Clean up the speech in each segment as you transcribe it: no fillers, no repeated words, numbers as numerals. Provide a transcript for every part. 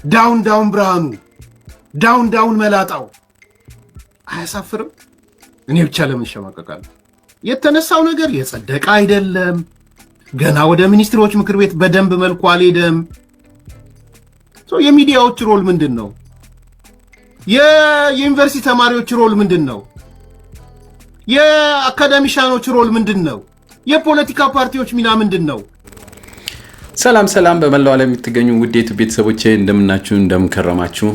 ዳውን ብርሃኑ ዳውን መላጣው አያሳፍርም? እኔ ብቻ ለምን ሸማቀቃለሁ? የተነሳው ነገር የጸደቀ አይደለም። ገና ወደ ሚኒስትሮች ምክር ቤት በደንብ መልኩ አልሄደም። የሚዲያዎች ሮል ምንድን ነው? የዩኒቨርሲቲ ተማሪዎች ሮል ምንድን ነው? የአካዳሚሻኖች ሮል ምንድን ነው? የፖለቲካ ፓርቲዎች ሚና ምንድን ነው? ሰላም በመላው ዓለም የምትገኙ ውዴቱ ቤተሰቦቼ እንደምናችሁ እንደምከረማችሁ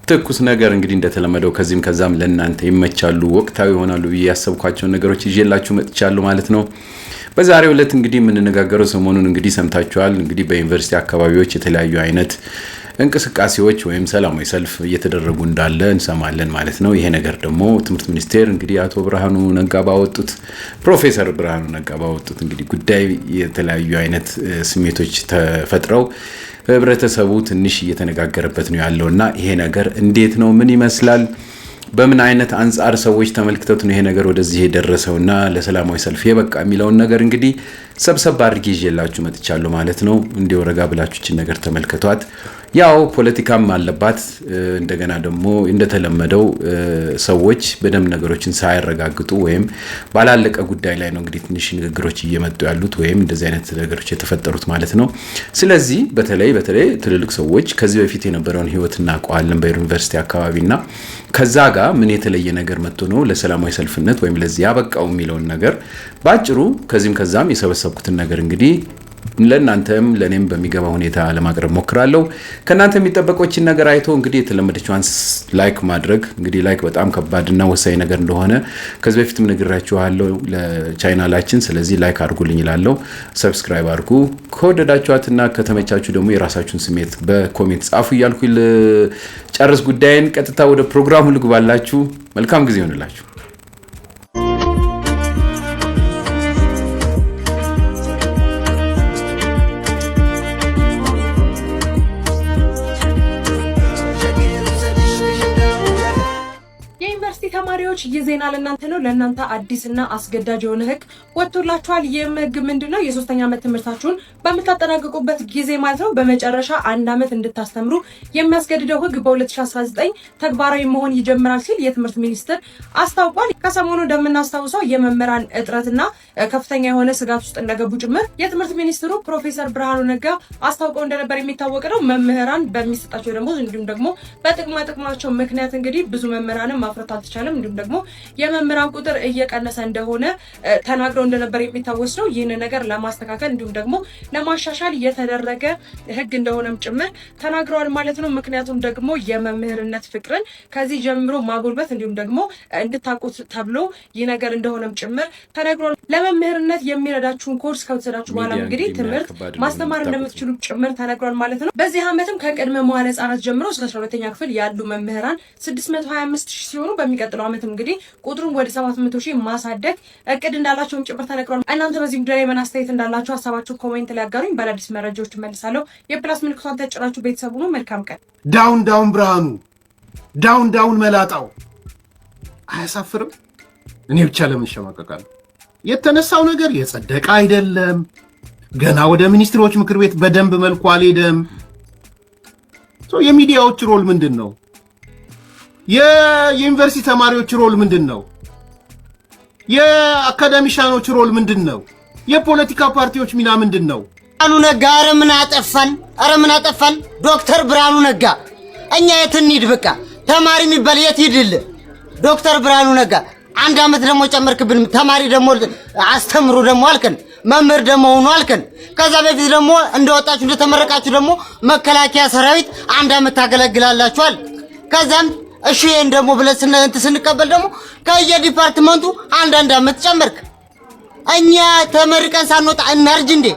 ትኩስ ነገር እንግዲህ እንደተለመደው ከዚህም ከዛም ለእናንተ ይመቻሉ ወቅታዊ ይሆናሉ ብዬ ያሰብኳቸው ነገሮች ይዤላችሁ መጥቻለሁ ማለት ነው። በዛሬው ዕለት እንግዲህ የምንነጋገረው ሰሞኑን እንግዲህ ሰምታችኋል እንግዲህ በዩኒቨርሲቲ አካባቢዎች የተለያዩ አይነት እንቅስቃሴዎች ወይም ሰላማዊ ሰልፍ እየተደረጉ እንዳለ እንሰማለን ማለት ነው። ይሄ ነገር ደግሞ ትምህርት ሚኒስቴር እንግዲህ አቶ ብርሃኑ ነጋ ባወጡት ፕሮፌሰር ብርሃኑ ነጋ ባወጡት እንግዲህ ጉዳይ የተለያዩ አይነት ስሜቶች ተፈጥረው ህብረተሰቡ ትንሽ እየተነጋገረበት ነው ያለውና ይሄ ነገር እንዴት ነው ምን ይመስላል በምን አይነት አንፃር ሰዎች ተመልክተውት ነው ይሄ ነገር ወደዚህ የደረሰውና ለሰላማዊ ሰልፍ የበቃ የሚለው ነገር እንግዲህ ሰብሰብ አድርጌ ይዤላችሁ መጥቻለሁ ማለት ነው። እንዲው ረጋ ብላችሁ ነገር ተመልከቷት። ያው ፖለቲካም አለባት እንደገና ደግሞ እንደተለመደው ሰዎች በደም ነገሮችን ሳይረጋግጡ ወይም ባላለቀ ጉዳይ ላይ ነው እንግዲህ ትንሽ ንግግሮች እየመጡ ያሉት ወይም እንደዚህ አይነት ነገሮች የተፈጠሩት ማለት ነው። ስለዚህ በተለይ ትልልቅ ሰዎች ከዚህ በፊት የነበረውን ህይወትና ቋልን በዩኒቨርሲቲ አካባቢና ከዛ ጋር ምን የተለየ ነገር መጥቶ ነው ለሰላማዊ ሰልፍነት ወይም ለዚህ ያበቃው የሚለው ነገር ባጭሩ ከዚህም ከዛም የሰበሰብኩትን ነገር እንግዲህ ለእናንተም ለኔም በሚገባ ሁኔታ ለማቅረብ ሞክራለሁ። ከናንተ የሚጠበቀውችን ነገር አይቶ እንግዲህ የተለመደችውን ላይክ ማድረግ እንግዲህ ላይክ በጣም ከባድና ወሳኝ ነገር እንደሆነ ከዚህ በፊትም ነግራችኋለሁ ለቻናላችን። ስለዚህ ላይክ አድርጉልኝ ይላልው፣ ሰብስክራይብ አድርጉ። ከወደዳችኋትና ከተመቻችሁ ደግሞ የራሳችሁን ስሜት በኮሜንት ጻፉ እያልኩ ጨርስ ጉዳይን ቀጥታ ወደ ፕሮግራሙ ልግባላችሁ። መልካም ጊዜ ይሁንላችሁ። ተማሪዎች የዜና ለእናንተ ነው። ለእናንተ አዲስና አስገዳጅ የሆነ ህግ ወጥቶላችኋል። ይህም ህግ ምንድነው? የሶስተኛ ዓመት ትምህርታችሁን በምታጠናቅቁበት ጊዜ ማለት ነው በመጨረሻ አንድ ዓመት እንድታስተምሩ የሚያስገድደው ህግ በ2019 ተግባራዊ መሆን ይጀምራል ሲል የትምህርት ሚኒስቴር አስታውቋል። ከሰሞኑ እንደምናስታውሰው የመምህራን እጥረትና ከፍተኛ የሆነ ስጋት ውስጥ እንደገቡ ጭምር የትምህርት ሚኒስትሩ ፕሮፌሰር ብርሃኑ ነጋ አስታውቀው እንደነበር የሚታወቅ ነው። መምህራን በሚሰጣቸው ደሞዝ እንዲሁም ደግሞ በጥቅማቸው ምክንያት እንግዲህ ብዙ መምህራንን ማፍራት አልተቻለም። እንዲሁም ደግሞ የመምህራን ቁጥር እየቀነሰ እንደሆነ ተናግረው እንደነበር የሚታወስ ነው። ይህን ነገር ለማስተካከል እንዲሁም ደግሞ ለማሻሻል የተደረገ ህግ እንደሆነም ጭምር ተናግረዋል ማለት ነው። ምክንያቱም ደግሞ የመምህርነት ፍቅርን ከዚህ ጀምሮ ማጎልበት እንዲሁም ደግሞ እንድታቁት ተብሎ ይህ ነገር እንደሆነም ጭምር ተናግረዋል። ለመምህርነት የሚረዳችሁን ኮርስ ከወሰዳችሁ በኋላ እንግዲህ ትምህርት ማስተማር እንደምትችሉ ጭምር ተናግረዋል ማለት ነው። በዚህ ዓመትም ከቅድመ መዋዕለ ህጻናት ጀምሮ እስከ 12ኛ ክፍል ያሉ መምህራን 625,000 ሲሆኑ በሚቀጥለው ዓመት እንግዲህ ቁጥሩን ወደ 700,000 ማሳደግ እቅድ እንዳላቸውም ጭምር ተነግሯል። እናንተ በዚህ ጉዳይ ምን አስተያየት እንዳላችሁ ሀሳባችሁ ኮሜንት ላይ አጋሩኝ። በአዳዲስ መረጃዎች መልሳለሁ። የፕላስ ምልክቷን ተጭናችሁ ቤተሰቡ ነው። መልካም ቀን። ዳውን ብርሃኑ ዳውን መላጣው አያሳፍርም? እኔ ብቻ ለምን ሸማቀቃለሁ? የተነሳው ነገር የጸደቀ አይደለም። ገና ወደ ሚኒስትሮች ምክር ቤት በደንብ መልኩ አልሄደም። የሚዲያዎች ሮል ምንድን ነው? የዩኒቨርሲቲ ተማሪዎች ሮል ምንድን ነው? የአካዳሚሻኖች ሮል ምንድን ነው? የፖለቲካ ፓርቲዎች ሚና ምንድን ነው? ብርሃኑ ነጋ ኧረ ምን አጠፋን? ዶክተር ብርሃኑ ነጋ እኛ የት እንሂድ? በቃ ተማሪ የሚባል የት ሂድል? ዶክተር ብርሃኑ ነጋ አንድ ዓመት ደግሞ ጨመርክብን። ተማሪ ደግሞ አስተምሩ ደግሞ አልከን፣ መምህር ደግሞ ሆኖ አልከን። ከዛ በፊት ደግሞ እንደወጣችሁ እንደተመረቃችሁ ደግሞ መከላከያ ሰራዊት አንድ ዓመት ታገለግላላችኋል። ከዛም እሺ ይሄን ደግሞ ብለን ስንቀበል ደግሞ ከየዲፓርትመንቱ አንድ ዓመት ጨመርክ። እኛ ተመርቀን ሳንወጣ እናርጅ እንዴ?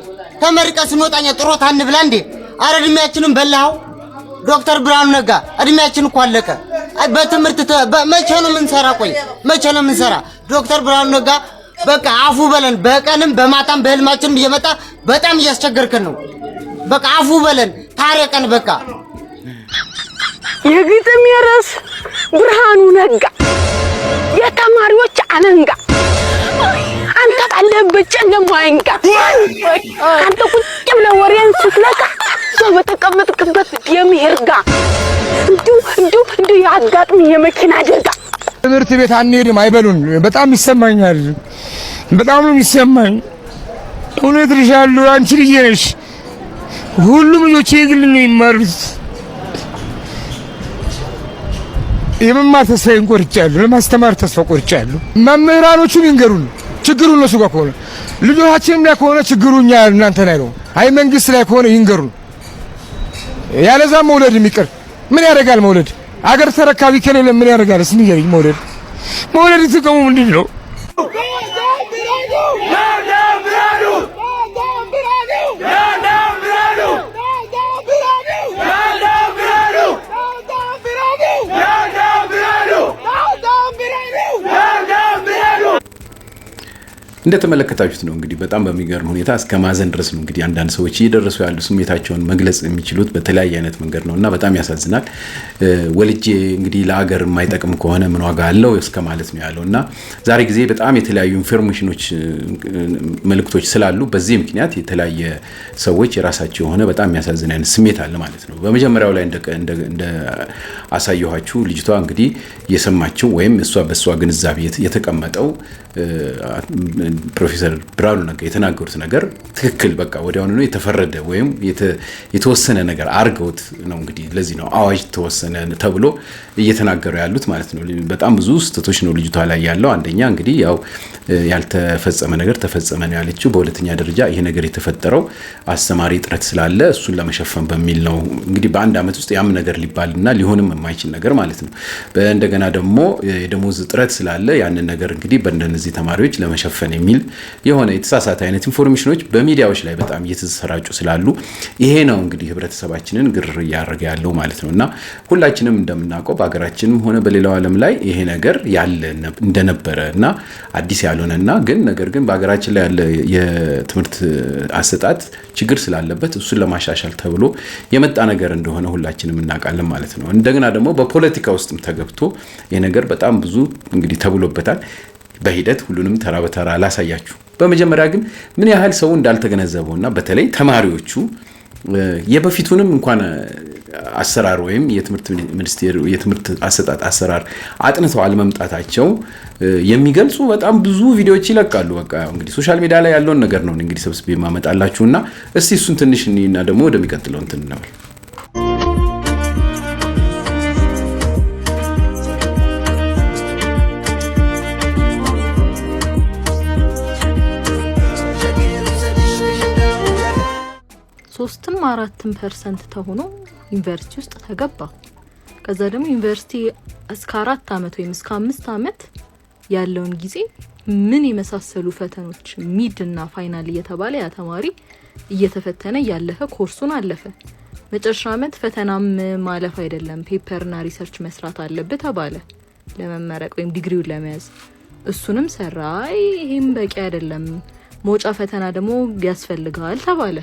ተመርቀን ስንወጣኛ ጥሮታ እንብላ እንዴ? አረ እድሜያችንን በላው። ዶክተር ብርሃኑ ነጋ እድሜያችን እኮ አለቀ። በትምህርት መቼ ነው የምንሰራ? ቆይ መቼ ነው የምንሰራ? ዶክተር ብርሃኑ ነጋ በቃ አፉ በለን። በቀንም በማታም በህልማችንም እየመጣ በጣም እያስቸገርከን ነው። በቃ አፉ በለን፣ ታረቀን በቃ። የግጥም የርዕስ ብርሃኑ ነጋ የተማሪዎች አለንጋ አንተ ካለበት ጨለማ አይንጋ። አንተ ቁጭ ብለህ ወሬን ስትለካ እዛ በተቀመጥክበት የሚሄርጋ እንዲሁ ያጋጥም የመኪና አደጋ ትምህርት ቤት አንሄድም አይበሉን። በጣም ይሰማኛል። በጣም ነው የሚሰማኝ። እውነት ልሻለሁ። አንቺ ልጅ ነሽ። ሁሉም ልጆቼ ግል ነው የሚማሩት። የመማር ተስፋዬን ቆርጫለሁ። ለማስተማር ተስፋ ቆርጫለሁ። መምህራኖቹም ይንገሩን ችግሩ እነሱ ጋር ከሆነ ልጆቻችንም ላይ ከሆነ ችግሩ እኛ እናንተ ላይ ነው። አይ መንግስት ላይ ከሆነ ይንገሩን። ያለዛ መውለድ የሚቀር ምን ያደርጋል መውለድ? አገር ተረካቢ ከሌለ ምን ያደርጋል? እስኪ ንገሪኝ። መውለድ ጥቅሙ ምንድን ነው? እንደተመለከታችሁት ነው እንግዲህ በጣም በሚገርም ሁኔታ እስከ ማዘን ድረስ ነው እንግዲህ አንዳንድ ሰዎች እየደረሱ ያሉ ስሜታቸውን መግለጽ የሚችሉት በተለያየ አይነት መንገድ ነው እና በጣም ያሳዝናል። ወልጄ እንግዲህ ለአገር የማይጠቅም ከሆነ ምን ዋጋ አለው እስከ ማለት ነው ያለው እና ዛሬ ጊዜ በጣም የተለያዩ ኢንፎርሜሽኖች መልእክቶች ስላሉ በዚህ ምክንያት የተለያየ ሰዎች የራሳቸው የሆነ በጣም የሚያሳዝን አይነት ስሜት አለ ማለት ነው። በመጀመሪያው ላይ እንደ አሳየኋችሁ ልጅቷ እንግዲህ የሰማችው ወይም እሷ በእሷ ግንዛቤ የተቀመጠው ፕሮፌሰር ብርሃኑ ነጋ የተናገሩት ነገር ትክክል በቃ ወዲያውኑ ነው የተፈረደ ወይም የተወሰነ ነገር አርገውት ነው እንግዲህ ለዚህ ነው አዋጅ ተወሰነ ተብሎ እየተናገሩ ያሉት ማለት ነው። በጣም ብዙ ስህተቶች ነው ልጅቷ ላይ ያለው። አንደኛ እንግዲህ ያው ያልተፈጸመ ነገር ተፈጸመ ነው ያለችው። በሁለተኛ ደረጃ ይሄ ነገር የተፈጠረው አስተማሪ ጥረት ስላለ እሱን ለመሸፈን በሚል ነው እንግዲህ በአንድ ዓመት ውስጥ ያም ነገር ሊባልና ሊሆንም የማይችል ነገር ማለት ነው። እንደገና ደግሞ የደሞዝ ጥረት ስላለ ያንን ነገር እንግዲህ በእንደነዚህ ተማሪዎች ለመሸፈን የሚል የሆነ የተሳሳተ አይነት ኢንፎርሜሽኖች በሚዲያዎች ላይ በጣም እየተሰራጩ ስላሉ ይሄ ነው እንግዲህ ህብረተሰባችንን ግር እያደረገ ያለው ማለት ነው። እና ሁላችንም እንደምናውቀው በሀገራችንም ሆነ በሌላው ዓለም ላይ ይሄ ነገር ያለ እንደነበረ እና አዲስ ያልሆነና ግን ነገር ግን በሀገራችን ላይ ያለ የትምህርት አሰጣጥ ችግር ስላለበት እሱን ለማሻሻል ተብሎ የመጣ ነገር እንደሆነ ሁላችንም እናውቃለን ማለት ነው። እንደገና ደግሞ በፖለቲካ ውስጥም ተገብቶ ይሄ ነገር በጣም ብዙ እንግዲህ ተብሎበታል። በሂደት ሁሉንም ተራ በተራ ላሳያችሁ። በመጀመሪያ ግን ምን ያህል ሰው እንዳልተገነዘበውና በተለይ ተማሪዎቹ የበፊቱንም እንኳን አሰራር ወይም የትምህርት ሚኒስቴር የትምህርት አሰጣጥ አሰራር አጥንተው አለመምጣታቸው የሚገልጹ በጣም ብዙ ቪዲዮዎች ይለቃሉ። በቃ እንግዲህ ሶሻል ሚዲያ ላይ ያለውን ነገር ነው እንግዲህ ሰብስቤ ማመጣላችሁና እስቲ እሱን ትንሽ እና ደግሞ ወደሚቀጥለው እንትን ነው። ሶስትም 4% ተሆኖ ዩኒቨርሲቲ ውስጥ ተገባ። ከዛ ደግሞ ዩኒቨርሲቲ እስከ 4 አመት ወይም እስከ 5 አመት ያለውን ጊዜ ምን የመሳሰሉ ፈተኖች ሚድ እና ፋይናል እየተባለ ያ ተማሪ እየተፈተነ ያለፈ ኮርሱን አለፈ። መጨረሻ አመት ፈተናም ማለፍ አይደለም ፔፐርና ሪሰርች መስራት አለበት ተባለ ለመመረቅ ወይም ዲግሪውን ለመያዝ። እሱንም ሰራይ ይሄም በቂ አይደለም መውጫ ፈተና ደግሞ ያስፈልጋል ተባለ።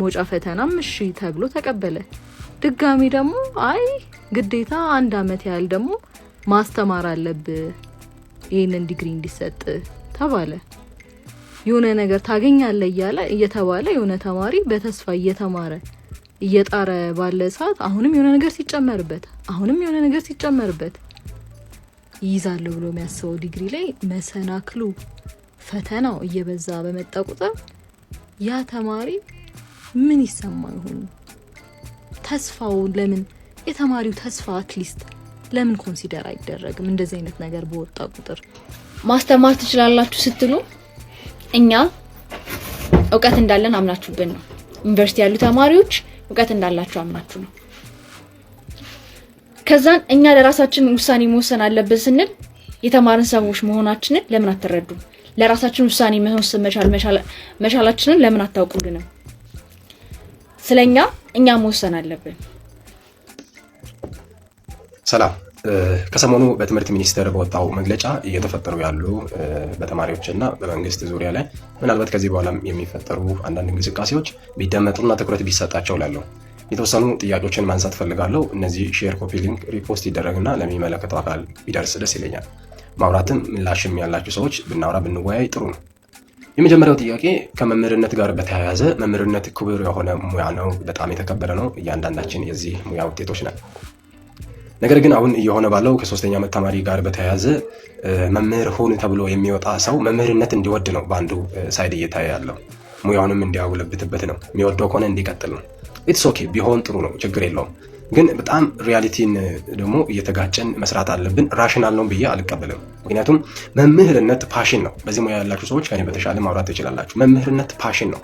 መውጫ ፈተናም እሺ ተብሎ ተቀበለ። ድጋሚ ደግሞ አይ ግዴታ 1 አመት ያህል ደግሞ ማስተማር አለብህ ይሄንን ዲግሪ እንዲሰጥ ተባለ። የሆነ ነገር ታገኛለህ እየተባለ የሆነ ተማሪ በተስፋ እየተማረ እየጣረ ባለ ሰዓት አሁንም የሆነ ነገር ሲጨመርበት ይይዛለሁ ብሎ የሚያስበው ዲግሪ ላይ መሰናክሉ ፈተናው እየበዛ በመጣ ቁጥር ያ ተማሪ ምን ይሰማው ይሆን? ተስፋው ለምን የተማሪው ተስፋ አትሊስት ለምን ኮንሲደር አይደረግም? እንደዚህ አይነት ነገር በወጣ ቁጥር ማስተማር ትችላላችሁ ስትሉ እኛ እውቀት እንዳለን አምናችሁብን ነው። ዩኒቨርሲቲ ያሉ ተማሪዎች እውቀት እንዳላችሁ አምናችሁ ነው። ከዛን እኛ ለራሳችን ውሳኔ መወሰን አለብን ስንል የተማርን ሰዎች መሆናችንን ለምን አትረዱም? ለራሳችን ውሳኔ መወሰን መቻላችንን ለምን አታውቁልንም? ስለኛ እኛ መወሰን አለብን። ሰላም። ከሰሞኑ በትምህርት ሚኒስቴር በወጣው መግለጫ እየተፈጠሩ ያሉ በተማሪዎችና በመንግስት ዙሪያ ላይ ምናልባት ከዚህ በኋላም የሚፈጠሩ አንዳንድ እንቅስቃሴዎች ቢደመጡና ትኩረት ቢሰጣቸው ላለው የተወሰኑ ጥያቄዎችን ማንሳት ፈልጋለሁ። እነዚህ ሼር፣ ኮፒ ሊንክ፣ ሪፖስት ይደረግና ለሚመለከተው አካል ቢደርስ ደስ ይለኛል። ማውራትም ምላሽም ያላችሁ ሰዎች ብናወራ ብንወያይ ጥሩ ነው። የመጀመሪያው ጥያቄ ከመምህርነት ጋር በተያያዘ መምህርነት ክቡር የሆነ ሙያ ነው፣ በጣም የተከበረ ነው። እያንዳንዳችን የዚህ ሙያ ውጤቶች ነን። ነገር ግን አሁን እየሆነ ባለው ከ3ኛ ዓመት ተማሪ ጋር በተያያዘ መምህር ሁን ተብሎ የሚወጣ ሰው መምህርነት እንዲወድ ነው በአንዱ ሳይድ እየታየ ያለው። ሙያውንም እንዲያጎለብትበት ነው። የሚወደው ከሆነ እንዲቀጥል ነው። ኢትስ ኦኬ ቢሆን ጥሩ ነው፣ ችግር የለውም። ግን በጣም ሪያሊቲን ደግሞ እየተጋጨን መስራት አለብን። ራሽናል ነው ብዬ አልቀበልም። ምክንያቱም መምህርነት ፓሽን ነው። በዚህ ሙያ ያላችሁ ሰዎች ከኔ በተሻለ ማውራት ትችላላችሁ። መምህርነት ፓሽን ነው።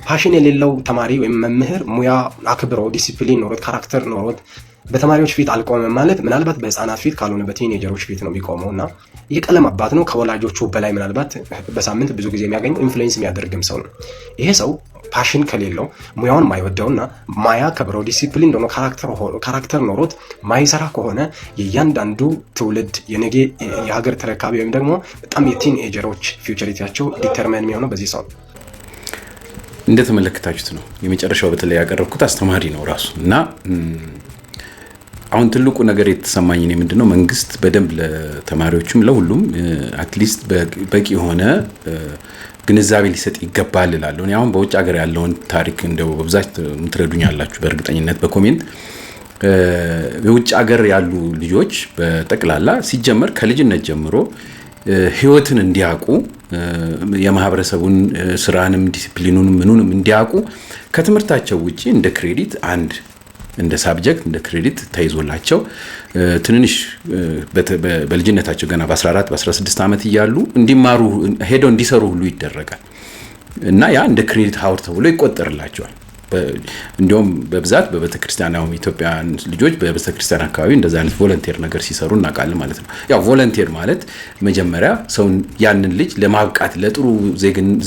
ፓሽን የሌለው ተማሪ ወይም መምህር ሙያ አክብሮ ዲሲፕሊን ኖሮት ካራክተር ኖሮት በተማሪዎች ፊት አልቆመም ማለት ምናልባት በህፃናት ፊት ካልሆነ በቲኔጀሮች ፊት ነው የሚቆመው እና የቀለም አባት ነው። ከወላጆቹ በላይ ምናልባት በሳምንት ብዙ ጊዜ የሚያገኘው ኢንፍሉዌንስ የሚያደርግም ሰው ነው። ይሄ ሰው ፓሽን ከሌለው ሙያውን ማይወደውና ማያከብረው ዲሲፕሊን ደግሞ ካራክተር ኖሮት ማይሰራ ከሆነ የእያንዳንዱ ትውልድ የነገ የሀገር ተረካቢ ወይም ደግሞ በጣም የቲኔጀሮች ፊውቸሪቲያቸው ዲተርሚን የሚሆነው በዚህ ሰው ነው። እንደተመለከታችሁት ነው። የመጨረሻው በተለይ ያቀረብኩት አስተማሪ ነው ራሱ እና አሁን ትልቁ ነገር የተሰማኝ እኔ ምንድነው መንግስት በደንብ ለተማሪዎችም ለሁሉም አትሊስት በቂ የሆነ ግንዛቤ ሊሰጥ ይገባል እላለሁ። እኔ አሁን በውጭ ሀገር ያለውን ታሪክ እንደው በብዛት ምትረዱኛላችሁ በእርግጠኝነት በኮሜንት የውጭ ሀገር ያሉ ልጆች በጠቅላላ ሲጀመር ከልጅነት ጀምሮ ህይወትን እንዲያውቁ የማህበረሰቡን ስራንም ዲሲፕሊኑንም ምኑንም እንዲያውቁ ከትምህርታቸው ውጪ እንደ ክሬዲት እንደ ሳብጀክት እንደ ክሬዲት ተይዞላቸው ትንንሽ በልጅነታቸው ገና በ14 በ16 ዓመት እያሉ እንዲማሩ ሄደው እንዲሰሩ ሁሉ ይደረጋል እና ያ እንደ ክሬዲት ሀውር ተብሎ ይቆጠርላቸዋል። እንዲሁም በብዛት በቤተክርስቲያናው ኢትዮጵያን ልጆች በቤተክርስቲያን አካባቢ እንደዛ አይነት ቮለንቲር ነገር ሲሰሩ እናውቃለን ማለት ነው። ያው ቮለንቲር ማለት መጀመሪያ ሰው ያንን ልጅ ለማብቃት ለጥሩ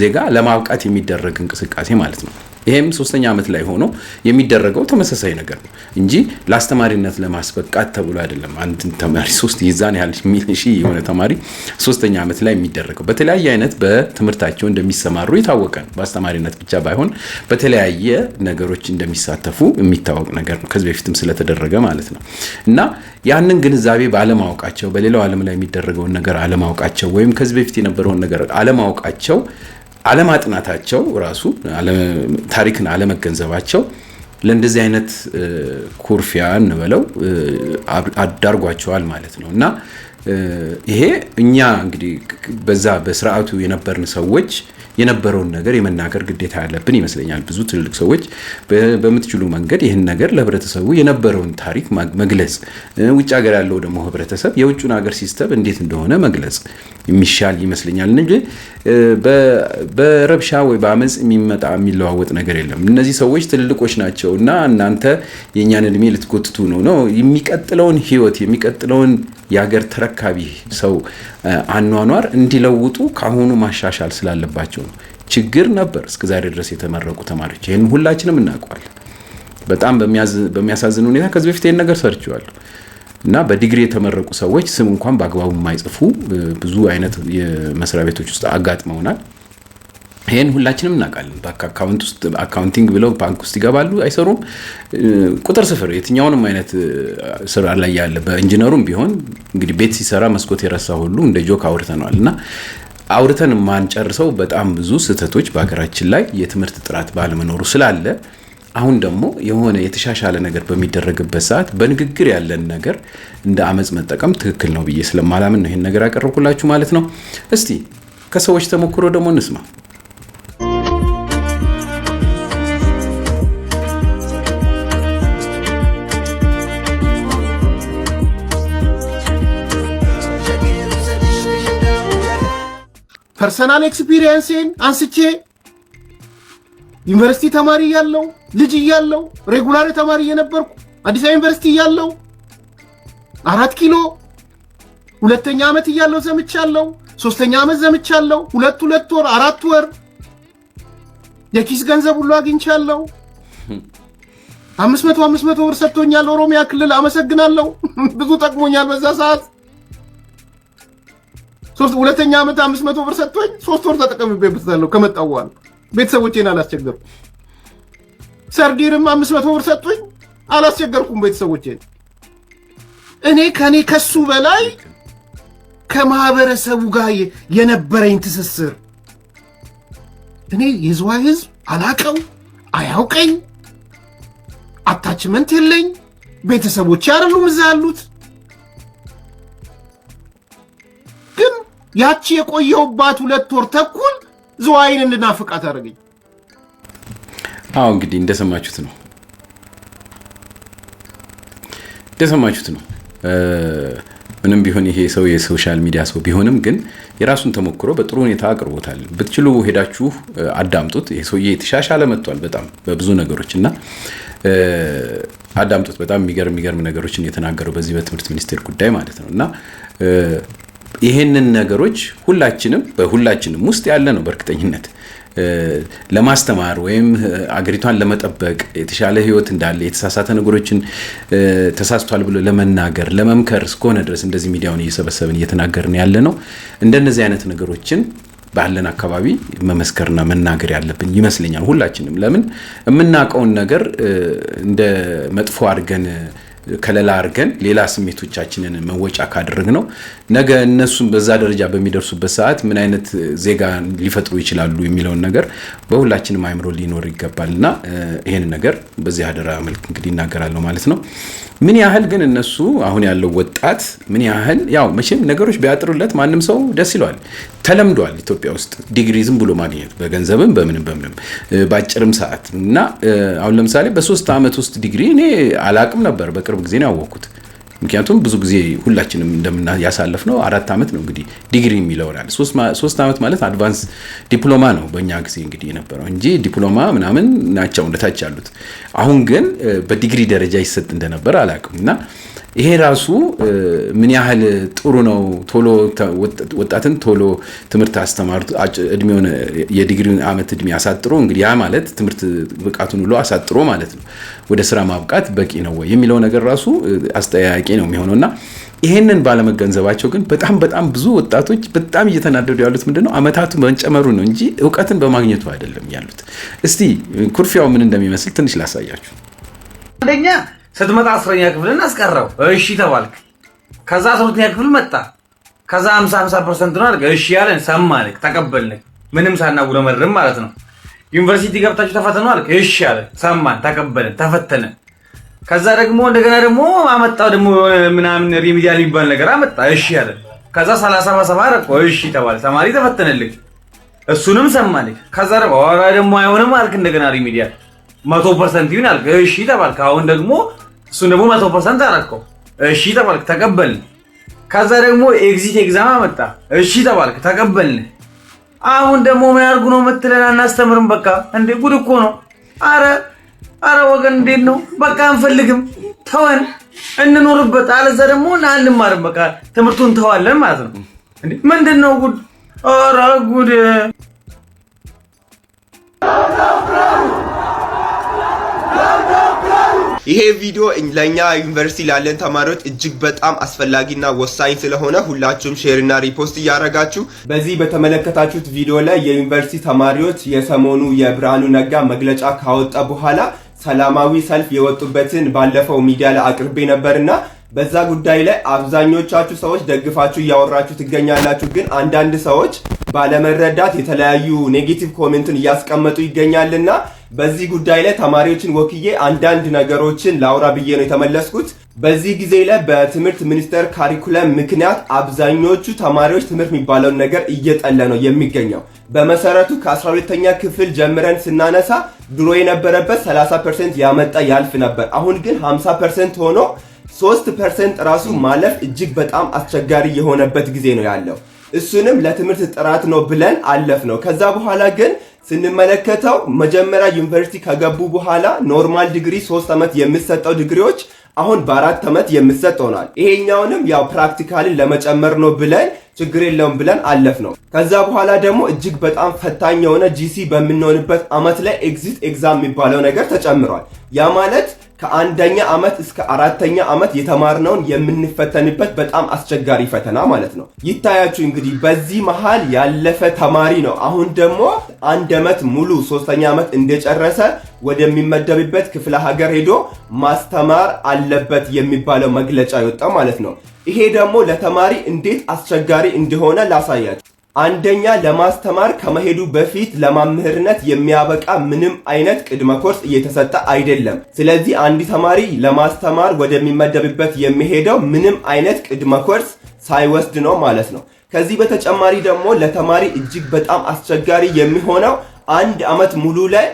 ዜጋ ለማብቃት የሚደረግ እንቅስቃሴ ማለት ነው። ይሄም 3ኛ ዓመት ላይ ሆኖ የሚደረገው ተመሳሳይ ነገር ነው እንጂ ለአስተማሪነት ለማስበቃት ተብሎ አይደለም። አንድ ተማሪ 3 ይዛን ያህል ሺህ የሆነ ተማሪ 3ኛ ዓመት ላይ የሚደረገው በተለያየ አይነት በትምህርታቸው እንደሚሰማሩ ይታወቀ ነው። በአስተማሪነት ብቻ ባይሆን በተለያየ ነገሮች እንደሚሳተፉ የሚታወቅ ነገር ነው። ከዚህ በፊትም ስለተደረገ ማለት ነው እና ያንን ግንዛቤ ባለማወቃቸው በሌላው ዓለም ላይ የሚደረገውን ነገር አለማወቃቸው ወይም ከዚህ በፊት የነበረውን ነገር አለማወቃቸው አለማጥናታቸው ራሱ ታሪክን አለመገንዘባቸው ለእንደዚህ አይነት ኩርፊያ እንበለው አዳርጓቸዋል ማለት ነው እና ይሄ እኛ እንግዲህ በዛ በስርዓቱ የነበርን ሰዎች የነበረውን ነገር የመናገር ግዴታ ያለብን ይመስለኛል። ብዙ ትልልቅ ሰዎች በምትችሉ መንገድ ይህን ነገር ለህብረተሰቡ የነበረውን ታሪክ መግለጽ፣ ውጭ ሀገር ያለው ደግሞ ህብረተሰብ የውጭን ሀገር ሲስተም እንዴት እንደሆነ መግለጽ የሚሻል ይመስለኛል እንጂ በረብሻ ወይ በአመፅ የሚመጣ የሚለዋወጥ ነገር የለም። እነዚህ ሰዎች ትልልቆች ናቸው እና እናንተ የእኛን እድሜ ልትጎትቱ ነው የሚቀጥለውን ህይወት የሚቀጥለውን የሀገር ተረካቢ ሰው አኗኗር እንዲለውጡ ካሁኑ ማሻሻል ስላለባቸው ነው። ችግር ነበር እስከዛሬ ድረስ የተመረቁ ተማሪዎች፣ ይህን ሁላችንም እናውቀዋለን። በጣም በሚያሳዝን ሁኔታ ከዚህ በፊት ይህን ነገር ሰርቼዋለሁ እና በዲግሪ የተመረቁ ሰዎች ስም እንኳን በአግባቡ የማይጽፉ ብዙ አይነት የመስሪያ ቤቶች ውስጥ አጋጥመውናል። ይሄን ሁላችንም እናውቃለን። በአካውንት ውስጥ አካውንቲንግ ብለው ባንክ ውስጥ ይገባሉ፣ አይሰሩም። ቁጥር ስፍር የትኛውንም አይነት ስራ ላይ ያለ በኢንጂነሩም ቢሆን እንግዲህ ቤት ሲሰራ መስኮት የረሳ ሁሉ እንደ ጆክ አውርተናል እና አውርተን ማንጨርሰው በጣም ብዙ ስህተቶች በሀገራችን ላይ የትምህርት ጥራት ባለመኖሩ ስላለ አሁን ደግሞ የሆነ የተሻሻለ ነገር በሚደረግበት ሰዓት በንግግር ያለን ነገር እንደ አመጽ መጠቀም ትክክል ነው ብዬ ስለማላምን ነው ይሄን ነገር ያቀርብኩላችሁ ማለት ነው። እስቲ ከሰዎች ተሞክሮ ደግሞ እንስማ። ፐርሰናል ኤክስፒሪየንስን አንስቼ ዩኒቨርሲቲ ተማሪ ያለው ልጅ ያለው ሬጉላር ተማሪ የነበርኩ አዲስ አበባ ዩኒቨርሲቲ ያለው 4 ኪሎ 2ኛ ዓመት ያለው ዘምቻለሁ፣ 3ኛ ዓመት ዘምቻለሁ፣ 2 ወር 4 ወር የኪስ ገንዘብ ሁሉ አግኝቻለሁ። 500 ብር ሰጥቶኛል ኦሮሚያ ክልል፣ አመሰግናለሁ። ብዙ ጠቅሞኛል በዛ ሰዓት። 2ኛ ዓመት 500 ብር ሰጥቶኝ 3 ወር ተጠቅሜበታለሁ። ከመጣሁ በኋላ ቤተሰቦቼን አላስቸገርኩም። ሰርዲርም 500 ብር ሰጥቶኝ አላስቸገርኩም ቤተሰቦቼን። እኔ ከሱ በላይ ከማህበረሰቡ ጋር የነበረኝ ትስስር እኔ የዝዋይ ህዝብ አላቀው አያውቀኝ፣ አታችመንት የለኝ፣ ቤተሰቦች አይደሉም እዛ ያሉት። ግን ያቺ የቆየውባት 2 ወር ተኩል ዝዋይን እንድናፍቃት አደረገኝ። አዎ እንግዲህ እንደሰማችሁት ነው። ምንም ቢሆን ይሄ ሰው የሶሻል ሚዲያ ሰው ቢሆንም ግን የራሱን ተሞክሮ በጥሩ ሁኔታ አቅርቦታል። ብትችሉ ሄዳችሁ አዳምጡት። ይሄ ሰውዬ የተሻሻለ መጥቷል በጣም በብዙ ነገሮች እና አዳምጡት። በጣም የሚገርም ነገሮችን የተናገረው በዚህ በትምህርት ሚኒስቴር ጉዳይ ማለት ነው እና ይሄንን ነገሮች በሁላችንም ውስጥ ያለ ነው በእርግጠኝነት ለማስተማር ወይም አገሪቷን ለመጠበቅ የተሻለ ህይወት እንዳለ የተሳሳተ ነገሮችን ተሳስቷል ብሎ ለመናገር ለመምከር እስከሆነ ድረስ እንደዚህ ሚዲያውን እየሰበሰብን እየተናገርን ያለ ነው። እንደነዚህ አይነት ነገሮችን ባለን አካባቢ መመስከርና መናገር ያለብን ይመስለኛል ሁላችንም። ለምን የምናውቀውን ነገር እንደ መጥፎ አድርገን ከለላ አድርገን ሌላ ስሜቶቻችንን መወጫ ካደረግነው ነገ እነሱም በዛ ደረጃ በሚደርሱበት ሰዓት ምን አይነት ዜጋ ሊፈጥሩ ይችላሉ የሚለውን ነገር በሁላችንም አይምሮ ሊኖር ይገባልና ይሄን ነገር በዚህ አደራ መልክ እንግዲህ እናገራለሁ ማለት ነው። ምን ያህል ግን እነሱ አሁን ያለው ወጣት ምን ያህል ያው መቼም ነገሮች ቢያጥሩለት ማንም ሰው ደስ ይለዋል። ተለምዷል ኢትዮጵያ ውስጥ ዲግሪ ዝም ብሎ ማግኘት በገንዘብም በምንም ባጭርም ሰዓት እና አሁን ለምሳሌ በ3 ዓመት ውስጥ ዲግሪ እኔ አላቅም ነበር በቅርብ ጊዜ ነው ያወቅኩት። ምክንያቱም ብዙ ጊዜ ሁላችንም ያሳለፍ ነው 4 ዓመት ነው እንግዲህ ዲግሪ የሚለውናል 3 ዓመት ማለት አድቫንስ ዲፕሎማ ነው በእኛ ጊዜ እንግዲህ የነበረው እንጂ ዲፕሎማ ምናምን ናቸው እንደታች ያሉት። አሁን ግን በዲግሪ ደረጃ ይሰጥ እንደነበር አላቅም እና ይሄ ራሱ ምን ያህል ጥሩ ነው። ቶሎ ወጣትን ቶሎ ትምህርት አስተማሩት እድሜውን የዲግሪውን ዓመት እድሜ አሳጥሮ እንግዲህ ያ ማለት ትምህርት ብቃቱን ሁሉ አሳጥሮ ማለት ነው ወደ ስራ ማብቃት በቂ ነው ወይ የሚለው ነገር ራሱ አስተያያቂ ነው የሚሆነውና ይሄንን ባለመገንዘባቸው ግን በጣም ብዙ ወጣቶች በጣም እየተናደዱ ያሉት ምንድነው አመታቱ መንጨመሩ ነው እንጂ ዕውቀትን በማግኘቱ አይደለም ያሉት። እስቲ ኩርፊያው ምን እንደሚመስል ትንሽ ላሳያችሁ። አንደኛ ስትመጣ 10ኛ ክፍልን አስቀረው እሺ ተባልክ። ከዛ 12ኛ ክፍል መጣ። ከዛ 50% ነው አልክ እሺ ያለን ሰማንክ ተቀበልንክ። ምንም ሳናጉረመርም ማለት ነው። ዩኒቨርሲቲ ገብታችሁ ተፈተኑ አልክ እሺ ያለን ሰማን ተቀበልን ተፈተነ። ከዛ ደግሞ እንደገና ደግሞ አመጣው ደግሞ ምናምን ሪሚዲያል የሚባል ነገር አመጣ እሺ ያለን። ከዛ 37 አረቆ እሺ ተባለ ተማሪ ተፈተነልክ። እሱንም ሰማንክ። ከዛ ደግሞ አይሆንም አልክ እንደገና ሪሚዲያል 100% ይሁን አልክ እሺ ተባልክ። አሁን ደግሞ እሱን ደግሞ 100% አረከው እሺ ተባልክ ተቀበልን። ከዛ ደግሞ ኤግዚት ኤግዛም አመጣ እሺ ተባልክ ተቀበልን። አሁን ደግሞ ምን አድርጉ ነው የምትለን? አናስተምርም በቃ እንዴ ጉድ እኮ ነው። አረ ወገን እንዴት ነው በቃ አንፈልግም ተወን እንኖርበት አለዛ ደግሞ አንማርም በቃ ትምህርቱን ተዋለን ማለት ነው እንዴ ምንድነው ጉድ? አረ ጉድ ይሄ ቪዲዮ ለኛ ዩኒቨርሲቲ ላለን ተማሪዎች እጅግ በጣም አስፈላጊና ወሳኝ ስለሆነ ሁላችሁም ሼር እና ሪፖስት እያደረጋችሁ በዚህ በተመለከታችሁት ቪዲዮ ላይ የዩኒቨርሲቲ ተማሪዎች የሰሞኑ የብርሃኑ ነጋ መግለጫ ካወጣ በኋላ ሰላማዊ ሰልፍ የወጡበትን ባለፈው ሚዲያ ላይ አቅርቤ ነበርና በዛ ጉዳይ ላይ አብዛኞቻችሁ ሰዎች ደግፋችሁ እያወራችሁ ትገኛላችሁ። ግን አንዳንድ ሰዎች ባለመረዳት የተለያዩ ኔጌቲቭ ኮሜንትን እያስቀመጡ ይገኛልና በዚህ ጉዳይ ላይ ተማሪዎችን ወክዬ አንዳንድ ነገሮችን ላውራ ብዬ ነው የተመለስኩት። በዚህ ጊዜ ላይ በትምህርት ሚኒስቴር ካሪኩለም ምክንያት አብዛኞቹ ተማሪዎች ትምህርት የሚባለውን ነገር እየጠለ ነው የሚገኘው። በመሰረቱ ከ12ኛ ክፍል ጀምረን ስናነሳ ድሮ የነበረበት 30% ያመጣ ያልፍ ነበር። አሁን ግን 50% ሆኖ 3% ራሱ ማለፍ እጅግ በጣም አስቸጋሪ የሆነበት ጊዜ ነው ያለው። እሱንም ለትምህርት ጥራት ነው ብለን አለፍ ነው። ከዛ በኋላ ግን ስንመለከተው መጀመሪያ ዩኒቨርሲቲ ከገቡ በኋላ ኖርማል ዲግሪ 3 ዓመት የሚሰጠው ዲግሪዎች አሁን በ4 ዓመት የሚሰጥ ሆኗል። ይሄኛውንም ያው ፕራክቲካልን ለመጨመር ነው ብለን ችግር የለውም ብለን አለፍ ነው። ከዛ በኋላ ደግሞ እጅግ በጣም ፈታኝ የሆነ ጂሲ በምንሆንበት ዓመት ላይ ኤግዚት ኤግዛም የሚባለው ነገር ተጨምሯል። ያ ማለት ከአንደኛ ዓመት እስከ 4ኛ ዓመት የተማርነውን የምንፈተንበት በጣም አስቸጋሪ ፈተና ማለት ነው። ይታያችሁ እንግዲህ በዚህ መሃል ያለፈ ተማሪ ነው አሁን ደግሞ 1 ዓመት ሙሉ 3ኛ ዓመት እንደጨረሰ ወደሚመደብበት ክፍለ ሀገር ሄዶ ማስተማር አለበት የሚባለው መግለጫ ይወጣ ማለት ነው። ይሄ ደግሞ ለተማሪ እንዴት አስቸጋሪ እንደሆነ ላሳያችሁ። አንደኛ ለማስተማር ከመሄዱ በፊት ለመምህርነት የሚያበቃ ምንም አይነት ቅድመ ኮርስ እየተሰጠ አይደለም። ስለዚህ አንድ ተማሪ ለማስተማር ወደሚመደብበት የሚሄደው ምንም አይነት ቅድመ ኮርስ ሳይወስድ ነው ማለት ነው። ከዚህ በተጨማሪ ደግሞ ለተማሪ እጅግ በጣም አስቸጋሪ የሚሆነው አንድ አመት ሙሉ ላይ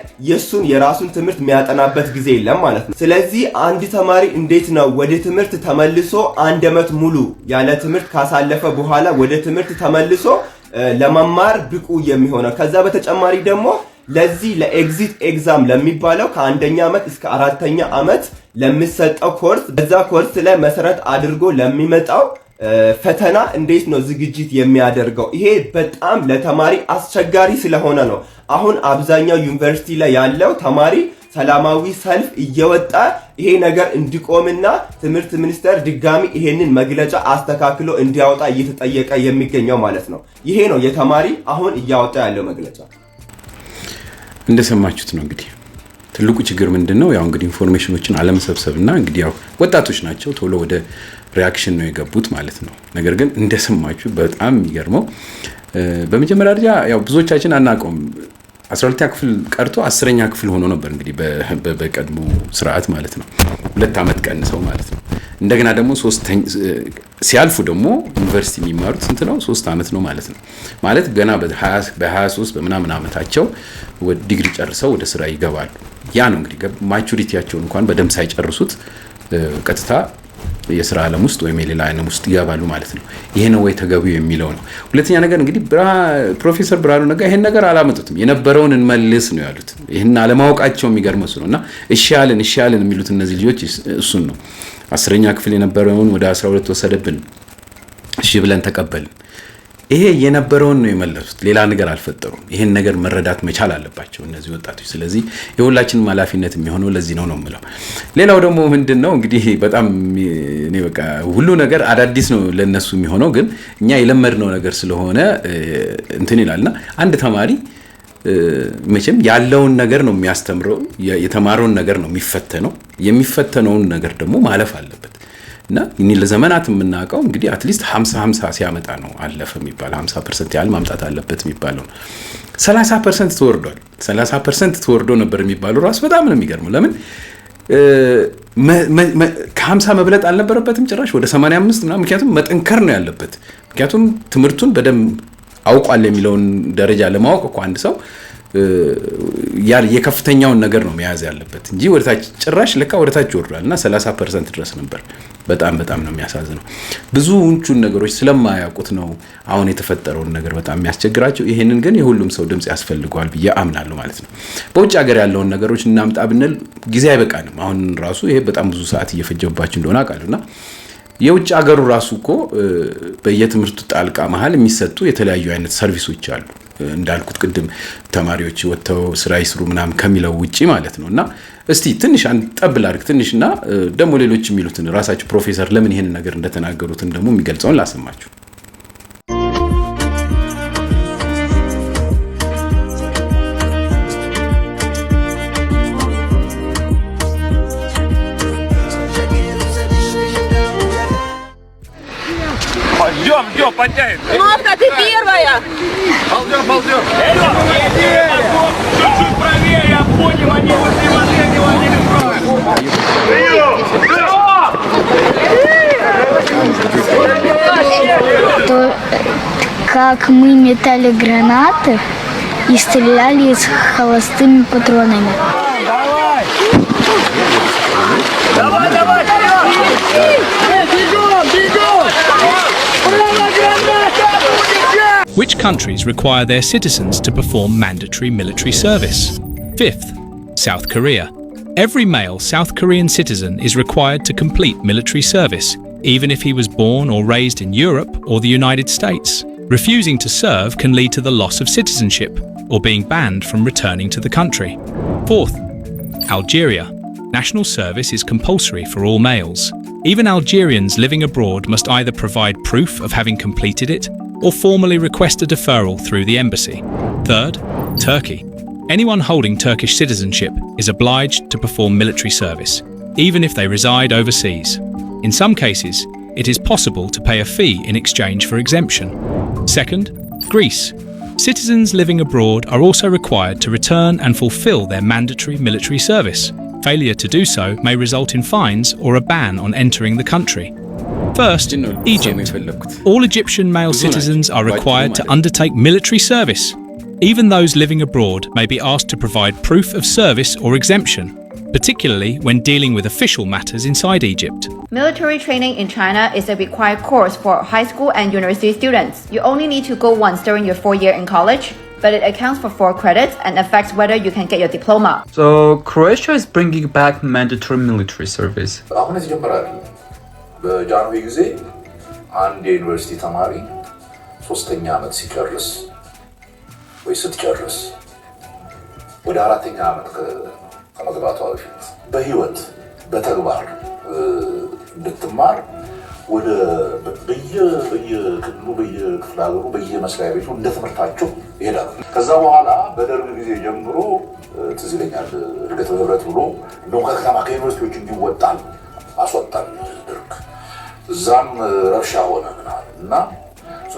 የራሱን ትምህርት የሚያጠናበት ጊዜ የለም ማለት ነው። ስለዚህ አንድ ተማሪ እንዴት ነው ወደ ትምህርት ተመልሶ አንድ አመት ሙሉ ያለ ትምህርት ካሳለፈ በኋላ ወደ ትምህርት ተመልሶ ለመማር ብቁ የሚሆነው? ከዛ በተጨማሪ ደግሞ ለዚህ ለኤግዚት ኤግዛም ለሚባለው ከአንደኛ አመት እስከ አራተኛ አመት ለሚሰጠው ኮርስ በዛ ኮርስ ላይ መሰረት አድርጎ ለሚመጣው ፈተና እንዴት ነው ዝግጅት የሚያደርገው? ይሄ በጣም ለተማሪ አስቸጋሪ ስለሆነ ነው አሁን አብዛኛው ዩኒቨርሲቲ ላይ ያለው ተማሪ ሰላማዊ ሰልፍ እየወጣ ይሄ ነገር እንዲቆምና ትምህርት ሚኒስቴር ድጋሚ ይሄንን መግለጫ አስተካክሎ እንዲያወጣ እየተጠየቀ የሚገኘው ማለት ነው። ይሄ ነው የተማሪ አሁን እያወጣ ያለው መግለጫ። እንደሰማችሁት ነው እንግዲህ ትልቁ ችግር ምንድነው? ያው እንግዲህ ኢንፎርሜሽኖችን አለመሰብሰብና እንግዲህ ያው ወጣቶች ናቸው ቶሎ ወደ ሪአክሽን ነው የገቡት ማለት ነው። ነገር ግን እንደሰማችሁ በጣም የሚገርመው በመጀመሪያ ደረጃ ያው ብዙዎቻችን አናውቀውም 12ኛ ክፍል ቀርቶ 10ኛ ክፍል ሆኖ ነበር እንግዲህ በቀድሞ ስርዓት ማለት ነው። 2 አመት ቀንሰው ማለት ነው። እንደገና ደግሞ ሲያልፉ ደግሞ ዩኒቨርሲቲ የሚማሩት ስንት ነው? 3 አመት ነው ማለት ነው። ማለት ገና በ23 በምናምን አመታቸው ዲግሪ ጨርሰው ወደ ስራ ይገባሉ። ያ ነው እንግዲህ ማቹሪቲያቸውን እንኳን በደንብ ሳይጨርሱት ቀጥታ የስራ ዓለም ውስጥ ወይም የሌላ ዓለም ውስጥ ይገባሉ ማለት ነው። ይሄ ነው ወይ ተገቢው የሚለው ነው። ሁለተኛ ነገር እንግዲህ ፕሮፌሰር ብርሃኑ ነጋ ይሄን ነገር አላመጡትም። የነበረውን እንመልስ ነው ያሉት። ይሄን አለማወቃቸው የሚገርመው ነውና እሺ ያለን የሚሉት እነዚህ ልጆች እሱን ነው። 10ኛ ክፍል የነበረውን ወደ 12 ወሰደብን፣ እሺ ብለን ተቀበልን። ይሄ የነበረውን ነው የመለሱት። ሌላ ነገር አልፈጠሩም። ይሄን ነገር መረዳት መቻል አለባቸው እነዚህ ወጣቶች። ስለዚህ የሁላችንም ኃላፊነት የሚሆነው ለዚህ ነው የምለው። ሌላው ደግሞ ምንድነው እንግዲህ በጣም እኔ በቃ ሁሉ ነገር አዳዲስ ነው ለነሱ የሚሆነው፣ ግን እኛ የለመድነው ነገር ስለሆነ እንትን ይላልና አንድ ተማሪ መቼም ያለውን ነገር ነው የሚያስተምረው፣ የተማረውን ነገር ነው የሚፈተነው። የሚፈተነውን ነገር ደግሞ ማለፍ አለበት። እና እኔ ለዘመናት የምናውቀው እንግዲህ አትሊስት 50 ሲያመጣ ነው አለፈ የሚባል 50% ያህል ማምጣት አለበት የሚባለው 30% ተወርዷል። 30% ተወርዶ ነበር የሚባለው ራሱ በጣም ነው የሚገርመው። ለምን ከ50 መብለጥ አልነበረበትም ጭራሽ ወደ 85 ምናምን። ምክንያቱም መጠንከር ነው ያለበት። ምክንያቱም ትምህርቱን በደንብ አውቋል የሚለውን ደረጃ ለማወቅ እኮ አንድ ሰው የከፍተኛውን ነገር ነው መያዝ ያለበት እንጂ ወደታች ጭራሽ ለካ ወደታች ወርዷልና 30% ድረስ ነበር። በጣም ነው የሚያሳዝነው። ብዙዎቹን ነገሮች ስለማያውቁት ነው አሁን የተፈጠረውን ነገር በጣም የሚያስቸግራቸው። ይሄንን ግን የሁሉም ሰው ድምጽ ያስፈልገዋል ብዬ አምናለሁ ማለት ነው። በውጭ ሀገር ያለውን ነገሮች እናምጣ ብንል ጊዜ አይበቃንም። አሁን ራሱ ይሄ በጣም ብዙ ሰዓት እየፈጀባችሁ እንደሆነ አውቃለሁና የውጭ ሀገሩ ራሱ እኮ በየትምህርቱ ጣልቃ መሃል የሚሰጡ የተለያዩ አይነት ሰርቪሶች አሉ። እንዳልኩት ቅድም ተማሪዎች ወጥተው ስራ ይስሩ ምናምን ከሚለው ውጪ ማለት ነውና እስቲ ትንሽ አንጠብል አድርግ ትንሽና ደግሞ ሌሎች የሚሉትን ራሳቸው ፕሮፌሰር ለምን ይሄን ነገር እንደተናገሩትን ደግሞ የሚገልጸውን ላሰማችሁ። Ползем, подтягивай. Кнопка, ты первая. Ползем. Чуть-чуть правее, я понял, они возле последнего не То, как мы метали гранаты и стреляли с холостыми патронами. Давай. Which countries require their citizens to perform mandatory military service? 5th, South Korea. Every male South Korean citizen is required to complete military service, even if he was born or raised in Europe or the United States. Refusing to serve can lead to the loss of citizenship or being banned from returning to the country. 4th, Algeria. National service is compulsory for all males. Even Algerians living abroad must either provide proof of having completed it or formally request a deferral through the embassy. 3rd, Turkey. Anyone holding Turkish citizenship is obliged to perform military service, even if they reside overseas. In some cases, it is possible to pay a fee in exchange for exemption. 2nd, Greece. Citizens living abroad are also required to return and fulfill their mandatory military service. Failure to do so may result in fines or a ban on entering the country. First, Egypt. All Egyptian male citizens are required to undertake military service. Even those living abroad may be asked to provide proof of service or exemption, particularly when dealing with official matters inside Egypt. Military training in China is a required course for high school and university students. You only need to go once during your 4 year in college, but it accounts for 4 credits and affects whether you can get your diploma. So Croatia is bringing back mandatory military service. በጃንሆይ ጊዜ አንድ የዩኒቨርሲቲ ተማሪ 3ኛ ዓመት ሲጨርስ ወይ ስትጨርስ ወደ 4ኛ ዓመት ከመግባቷ በፊት በህይወት በተግባር እንድትማር ወደ በየክልሉ በየክፍለ ሀገሩ በየመስሪያ ቤቱ እንደተመርታቸው ይሄዳሉ። ከዛ በኋላ በደርግ ጊዜ ጀምሮ ትዝ ይለኛል እድገት በህብረት ብሎ እንደው ከተማ ከዩኒቨርሲቲዎች እንዲወጣል አስወጣል ደርግ። እዛም ረብሻ ሆነ እና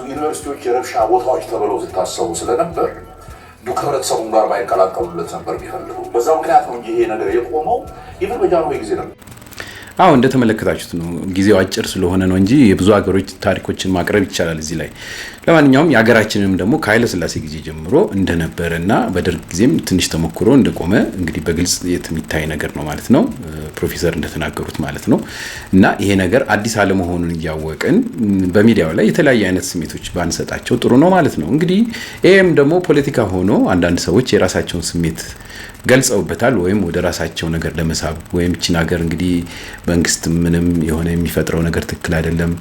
ዩኒቨርሲቲዎች የረብሻ ቦታዎች ተብለው ሲታሰቡ ስለነበር ከህብረተሰቡ ጋር ባይቀላቀሉለት ነበር የሚፈልጉ። በዛ ምክንያት ነው እንጂ ይሄ ነገር የቆመው ይብር በጃንሆይ ጊዜ ነበር። አዎ እንደተመለከታችሁት ነው። ጊዜው አጭር ስለሆነ ነው እንጂ የብዙ ሀገሮች ታሪኮችን ማቅረብ ይቻላል እዚህ ላይ። ለማንኛውም የሀገራችንም ደግሞ ከኃይለ ሥላሴ ጊዜ ጀምሮ እንደነበረና በደርግ ጊዜም ትንሽ ተሞክሮ እንደቆመ እንግዲህ በግልጽ የሚታይ ነገር ነው ማለት ነው። ፕሮፌሰር እንደተናገሩት ማለት ነው። እና ይሄ ነገር አዲስ አለመሆኑን እያወቅን በሚዲያው ላይ የተለያየ አይነት ስሜቶች ባንሰጣቸው ጥሩ ነው ማለት ነው። እንግዲህ ይሄም ደግሞ ፖለቲካ ሆኖ አንዳንድ ሰዎች የራሳቸውን ስሜት ገልጸውበታል ወይም ወደ ራሳቸው ነገር ለመሳብ ወይም እቺ ነገር እንግዲህ መንግስት ምንም የሆነ የሚፈጥረው ነገር ትክክል አይደለም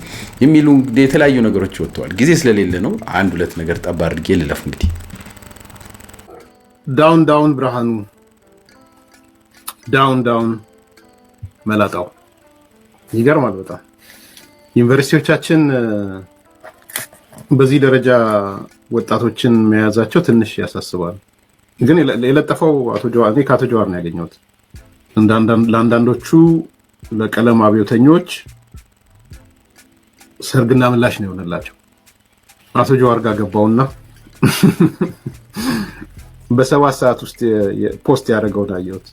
የሚሉ የተለያዩ ነገሮች ወጥተዋል። ጊዜ ስለሌለ ነው አንድ ሁለት ነገር ጠባ አድርጌ ልለፍ። እንግዲህ ዳውን ብርሃኑ ዳውን መላጣው ይገርማል በጣም። ዩኒቨርሲቲዎቻችን በዚህ ደረጃ ወጣቶችን መያዛቸው ትንሽ ያሳስባል። ግን የለጠፈው አቶ ጀዋር ነው ከአቶ ጀዋር ነው ያገኘሁት። ለአንዳንዶቹ ለቀለም አብዮተኞች ሰርግና ምላሽ ነው የሆነላቸው። አቶ ጀዋር ጋር ገባውና በ7 ሰዓት ውስጥ ፖስት ያደረገውን አየሁት።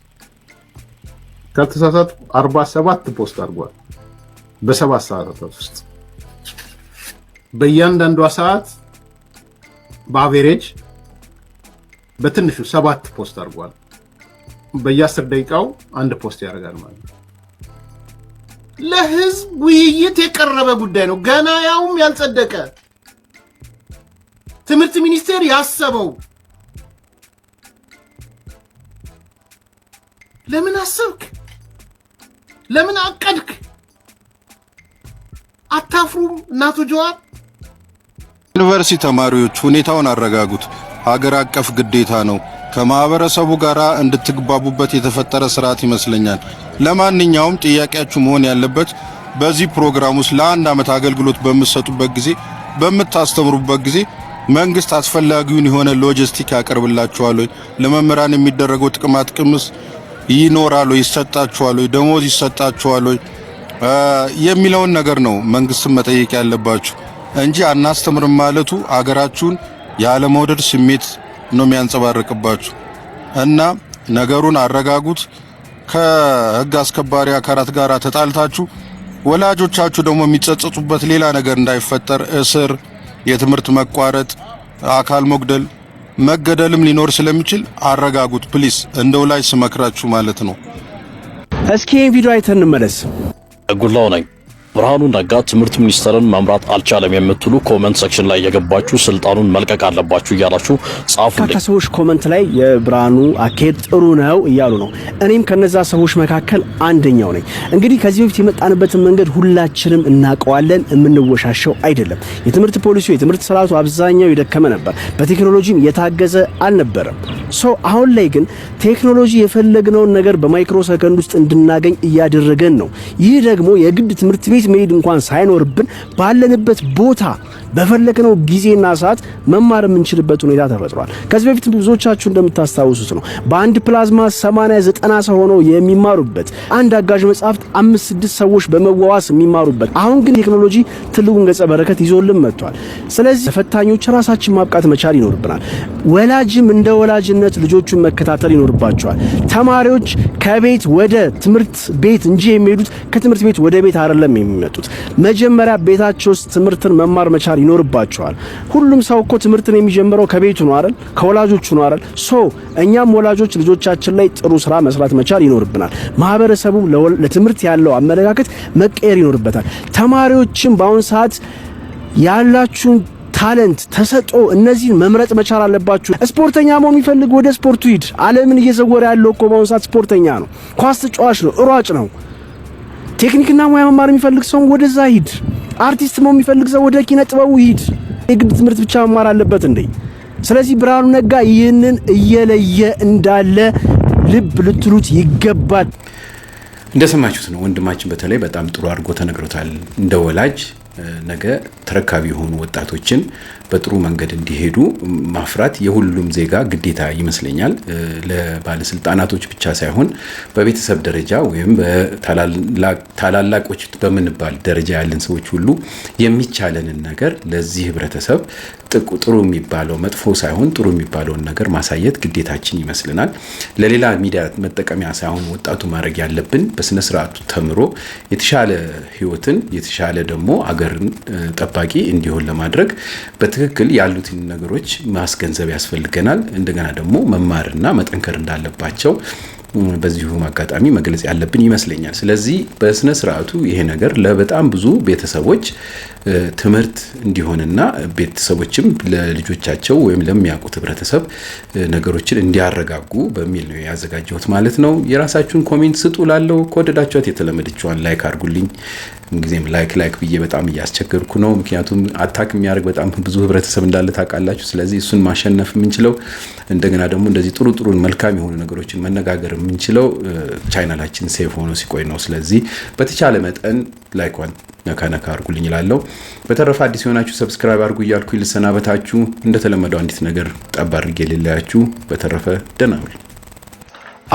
ከተሳሳቱ 47 ፖስት አድርጓል በ7 ሰዓታት ውስጥ። በእያንዳንዷ ሰዓት በአቬሬጅ በትንሹ 7 ፖስት አድርጓል። በየ10 ደቂቃው አንድ ፖስት ያደርጋል ማለት ነው። ለህዝብ ውይይት የቀረበ ጉዳይ ነው፣ ገና ያውም ያልጸደቀ ትምህርት ሚኒስቴር ያሰበው። ለምን አሰብክ? ለምን አቀድክ? አታፍሩም? እናቶ ጀዋር ዩኒቨርሲቲ ተማሪዎች ሁኔታውን አረጋጉት። ሀገር አቀፍ ግዴታ ነው። ከማህበረሰቡ ጋር እንድትግባቡበት የተፈጠረ ስርዓት ይመስለኛል። ለማንኛውም ጥያቄያችሁ መሆን ያለበት በዚህ ፕሮግራም ውስጥ ለአንድ ዓመት አገልግሎት በምትሰጡበት ጊዜ በምታስተምሩበት ጊዜ መንግስት አስፈላጊውን የሆነ ሎጂስቲክ ያቀርብላችኋል ወይ? ለመምህራን የሚደረገው ጥቅማ ጥቅምስ ይኖራል ወይ? ይሰጣችኋል ወይ? ደሞዝ ይሰጣችኋል ወይ? የሚለውን ነገር ነው መንግስትን መጠየቅ ያለባችሁ እንጂ አናስተምርም ማለቱ አገራችሁን ያለ መውደድ ስሜት ነው የሚያንጸባርቅባችሁ። እና ነገሩን አረጋጉት። ከህግ አስከባሪ አካላት ጋር ተጣልታችሁ ወላጆቻችሁ ደግሞ የሚጸጸቱበት ሌላ ነገር እንዳይፈጠር እስር፣ የትምህርት መቋረጥ፣ አካል መጉደል፣ መገደልም ሊኖር ስለሚችል አረጋጉት ፕሊስ። እንደው ላይ ስመክራችሁ ማለት ነው። እስኪ ቪዲዮ አይተን እንመለስ። ጉላው ነኝ። ብርሃኑ ነጋ ትምህርት ሚኒስቴርን መምራት አልቻለም የምትሉ ኮመንት ሴክሽን ላይ የገባችሁ ስልጣኑን መልቀቅ አለባችሁ እያላችሁ ጻፉልኝ። ከሰዎች ኮመንት ላይ የብርሃኑ አካሄድ ጥሩ ነው እያሉ ነው። እኔም ከነዛ ሰዎች መካከል አንደኛው ነኝ። እንግዲህ ከዚህ በፊት የመጣንበትን መንገድ ሁላችንም እናውቀዋለን፣ የምንወሻሸው አይደለም። የትምህርት ፖሊሲው የትምህርት ስርዓቱ አብዛኛው የደከመ ነበር፣ በቴክኖሎጂም የታገዘ አልነበረም። አሁን ላይ ግን ቴክኖሎጂ የፈለግነውን ነገር በማይክሮ ሰከንድ ውስጥ እንድናገኝ እያደረገን ነው። ይህ ደግሞ የግድ ትምህርት ቤት መሄድ እንኳን ሳይኖርብን ባለንበት ቦታ በፈለግነው ጊዜና ሰዓት መማር የምንችልበት ሁኔታ ተፈጥሯል። ከዚህ በፊት ብዙዎቻችሁ እንደምታስታውሱት ነው በአንድ ፕላዝማ 80 90 ሰው ሆነው የሚማሩበት አንድ አጋዥ መጽሐፍት 5-6 ሰዎች በመዋዋስ የሚማሩበት። አሁን ግን ቴክኖሎጂ ትልቁን ገጸ በረከት ይዞልን መጥቷል። ስለዚህ ተፈታኞች ራሳችን ማብቃት መቻል ይኖርብናል። ወላጅም እንደ ወላጅነት ልጆቹን መከታተል ይኖርባቸዋል። ተማሪዎች ከቤት ወደ ትምህርት ቤት እንጂ የሚሄዱት ከትምህርት ቤት ወደ ቤት አይደለም የሚመጡት። መጀመሪያ ቤታቸው ውስጥ ትምህርትን መማር መቻል ይኖርባቸዋል። ሁሉም ሰው እኮ ትምህርትን የሚጀምረው ከቤቱ ነው አይደል? ከወላጆቹ ነው አይደል? እኛም ወላጆች ልጆቻችን ላይ ጥሩ ስራ መስራት መቻል ይኖርብናል። ማህበረሰቡ ለትምህርት ያለው አመለካከት መቀየር ይኖርበታል። ተማሪዎችም በአሁን ሰዓት ያላችሁን ታለንት ተሰጦ እነዚህን መምረጥ መቻል አለባችሁ። ስፖርተኛ መሆን የሚፈልግ ወደ ስፖርቱ ሂድ። ዓለምን እየዘወረ ያለው እኮ በአሁን ሰዓት ስፖርተኛ ነው፣ ኳስ ተጫዋች ነው፣ ሯጭ ነው። ቴክኒክና ሙያ መማር የሚፈልግ ሰው ወደዛ ሂድ። አርቲስት መሆን የሚፈልግ ሰው ወደ ኪነ ጥበቡ ሂድ። የግድ ትምህርት ብቻ መማር አለበት እንዴ? ስለዚህ ብርሃኑ ነጋ ይህንን እየለየ እንዳለ ልብ ልትሉት ይገባል። እንደሰማችሁት ነው ወንድማችን በተለይ በጣም ጥሩ አድርጎ ተነግሮታል። እንደ ወላጅ ነገ ተረካቢ የሆኑ ወጣቶችን በጥሩ መንገድ እንዲሄዱ ማፍራት የሁሉም ዜጋ ግዴታ ይመስለኛል። ለባለስልጣናቶች ብቻ ሳይሆን በቤተሰብ ደረጃ ወይም ታላላቆች በምንባል ደረጃ ያለን ሰዎች ሁሉ የሚቻለንን ነገር ለዚህ ህብረተሰብ ጥሩ የሚባለው መጥፎ ሳይሆን ጥሩ የሚባለውን ነገር ማሳየት ግዴታችን ይመስልናል። ለሌላ ሚዲያ መጠቀሚያ ሳይሆን ወጣቱ ማድረግ ያለብን በስነ ስርዓቱ ተምሮ የተሻለ ህይወትን የተሻለ ደግሞ አገርን ጠባቂ እንዲሆን ለማድረግ በትክክል ያሉትን ነገሮች ማስገንዘብ ያስፈልገናል። እንደገና ደግሞ መማርና መጠንከር እንዳለባቸው በዚሁ አጋጣሚ መግለጽ ያለብን ይመስለኛል። ስለዚህ በስነ ስርዓቱ ይሄ ነገር ለበጣም ብዙ ቤተሰቦች ትምህርት እንዲሆንና ቤተሰቦችም ለልጆቻቸው ወይም ለሚያውቁት ህብረተሰብ ነገሮችን እንዲያረጋጉ በሚል ነው ያዘጋጀሁት ማለት ነው። የራሳችሁን ኮሜንት ስጡ። ላለው ከወደዳችኋት የተለመደችዋን ላይክ አድርጉልኝ። ጊዜም ላይክ ብዬ በጣም እያስቸገርኩ ነው። ምክንያቱም አታክ የሚያደርግ በጣም ብዙ ህብረተሰብ እንዳለ ታውቃላችሁ። ስለዚህ እሱን ማሸነፍ የምንችለው እንደገና ደግሞ እንደዚህ ጥሩ መልካም የሆኑ ነገሮችን መነጋገር የምንችለው ቻናላችን ሴፍ ሆኖ ሲቆይ ነው። ስለዚህ በተቻለ መጠን ላይኳን ነካ አድርጉልኝ እላለሁ። በተረፈ አዲስ የሆናችሁ ሰብስክራይብ አድርጉ እያልኩ ልሰናበታችሁ። እንደተለመደው አንዲት ነገር ጠብ አድርጌ ልለያችሁ። በተረፈ ደህና ሁኑ።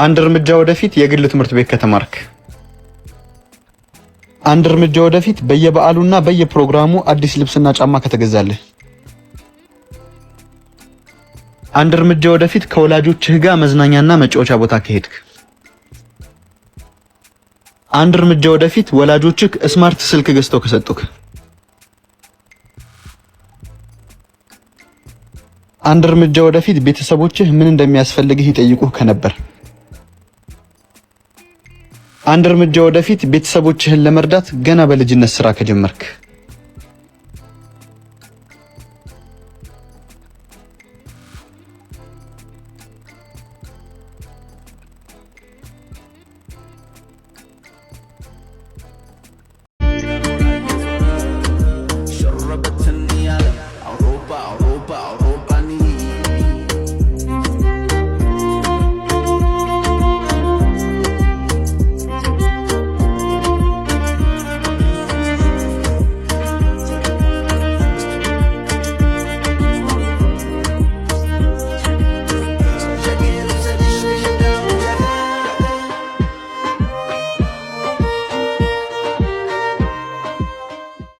አንድ እርምጃ ወደፊት የግል ትምህርት ቤት ከተማርክ፣ አንድ እርምጃ ወደፊት በየበዓሉና በየፕሮግራሙ አዲስ ልብስና ጫማ ከተገዛልህ፣ አንድ እርምጃ ወደፊት ከወላጆችህ ጋር መዝናኛና መጫወቻ ቦታ ከሄድክ፣ አንድ እርምጃ ወደፊት ወላጆችህ ስማርት ስልክ ገዝተው ከሰጡክ፣ አንድ እርምጃ ወደፊት ቤተሰቦችህ ምን እንደሚያስፈልግህ ይጠይቁህ ከነበር፣ አንድ እርምጃ ወደፊት ቤተሰቦችህን ለመርዳት ገና በልጅነት ስራ ከጀመርክ